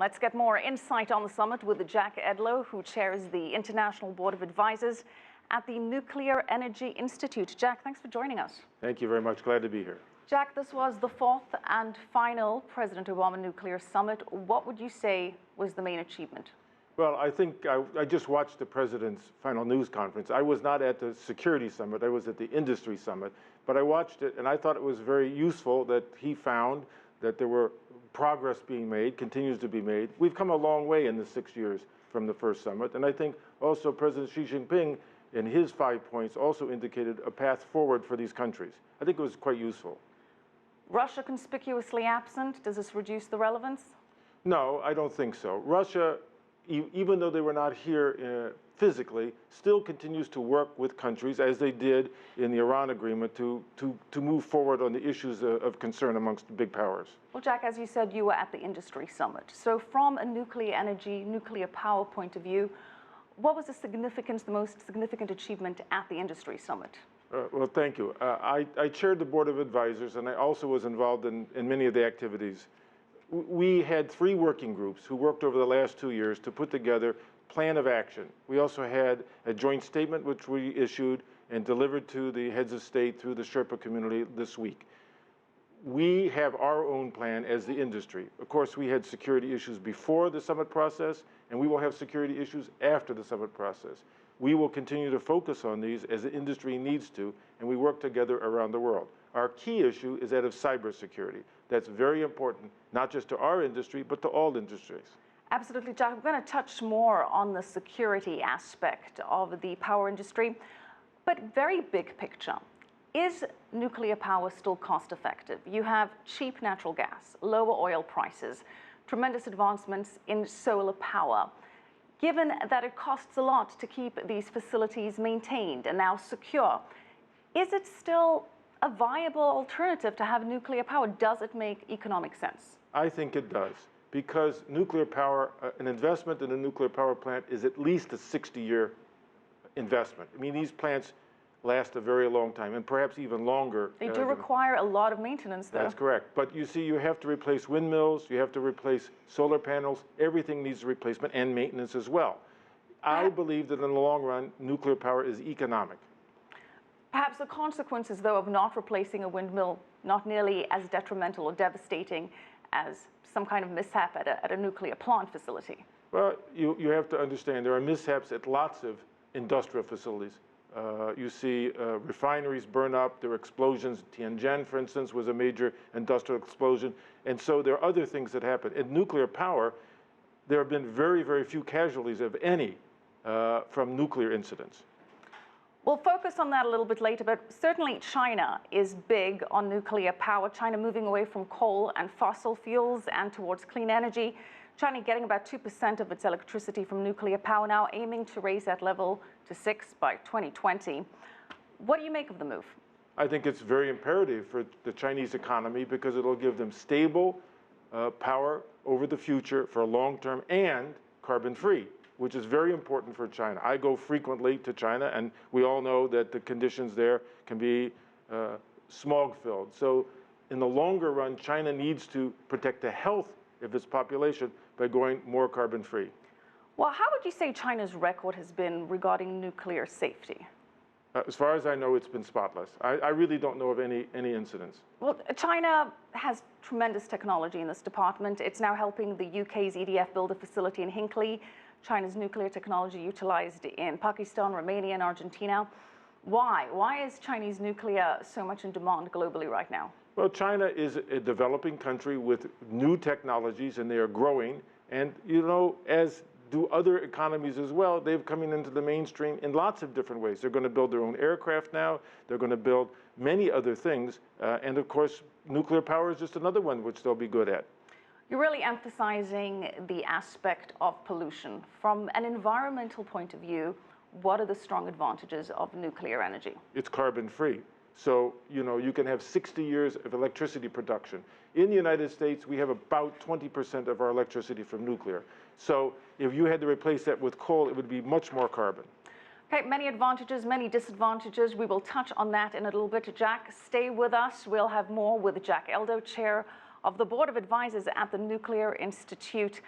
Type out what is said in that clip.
Let's get more insight on the summit with Jack Edlow, who chairs the International Board of Advisors at the Nuclear Energy Institute. Jack, thanks for joining us. Thank you very much. Glad to be here. Jack, this was the fourth and final President Obama Nuclear Summit. What would you say was the main achievement? Well, I think I just watched the President's final news conference. I was not at the Security Summit. I was at the Industry Summit. But I watched it, and I thought it was very useful that he found that there were progress being made, continues to be made. We've come a long way in the 6 years from the first summit. And I think also President Xi Jinping, in his 5 points, also indicated a path forward for these countries. I think it was quite useful. Russia conspicuously absent. Does this reduce the relevance? No, I don't think so. Russia, even though they were not here physically, still continues to work with countries, as they did in the Iran agreement, to move forward on the issues of concern amongst the big powers. Well, Jack, as you said, you were at the Industry Summit. So from a nuclear energy, nuclear power point of view, what was the most significant achievement at the Industry Summit? Well, thank you. I chaired the Board of Advisors, and I also was involved in many of the activities. We had 3 working groups who worked over the last 2 years to put together a plan of action. We also had a joint statement which we issued and delivered to the heads of state through the Sherpa community this week. We have our own plan as the industry. Of course, we had security issues before the summit process, and we will have security issues after the summit process. We will continue to focus on these as the industry needs to, and we work together around the world. Our key issue is that of cybersecurity. That's very important, not just to our industry, but to all industries. Absolutely, Jack. We're going to touch more on the security aspect of the power industry, but very big picture. Is nuclear power still cost effective? You have cheap natural gas, lower oil prices, tremendous advancements in solar power. Given that it costs a lot to keep these facilities maintained and now secure, is it still a viable alternative to have nuclear power? Does it make economic sense? I think it does, because nuclear power, an investment in a nuclear power plant is at least a 60-year investment. I mean, these plants last a very long time, and perhaps even longer. They do require a lot of maintenance, though. That's correct. But you see, you have to replace windmills, you have to replace solar panels, everything needs replacement and maintenance as well. I believe that in the long run, nuclear power is economic. Perhaps the consequences, though, of not replacing a windmill, not nearly as detrimental or devastating as some kind of mishap at a nuclear plant facility. Well, you have to understand there are mishaps at lots of industrial facilities. You see refineries burn up, there are explosions. Tianjin, for instance, was a major industrial explosion. And so there are other things that happen. In nuclear power, there have been very, very few casualties, if any, from nuclear incidents. We'll focus on that a little bit later, but certainly China is big on nuclear power. China moving away from coal and fossil fuels and towards clean energy. China getting about 2% of its electricity from nuclear power now, aiming to raise that level to 6% by 2020. What do you make of the move? I think it's very imperative for the Chinese economy because it'll give them stable power over the future for a long term and carbon-free, which is very important for China. I go frequently to China, and we all know that the conditions there can be smog-filled. So in the longer run, China needs to protect the health of its population by going more carbon-free. Well, how would you say China's record has been regarding nuclear safety? As far as I know, it's been spotless. I really don't know of any incidents. Well, China has tremendous technology in this department. It's now helping the UK's EDF build a facility in Hinkley. China's nuclear technology utilized in Pakistan, Romania, and Argentina. Why? Why is Chinese nuclear so much in demand globally right now? Well, China is a developing country with new technologies, and they are growing. And, you know, as do other economies as well, they're coming into the mainstream in lots of different ways. They're going to build their own aircraft now. They're going to build many other things. And, of course, nuclear power is just another one which they'll be good at. You're really emphasizing the aspect of pollution. From an environmental point of view, what are the strong advantages of nuclear energy? It's carbon-free. So, you know, you can have 60 years of electricity production. In the United States, we have about 20% of our electricity from nuclear. So if you had to replace that with coal, it would be much more carbon. Okay, many advantages, many disadvantages. We will touch on that in a little bit. Jack, stay with us. We'll have more with Jack Edlow, Chair of the Board of Advisors at the Nuclear Institute.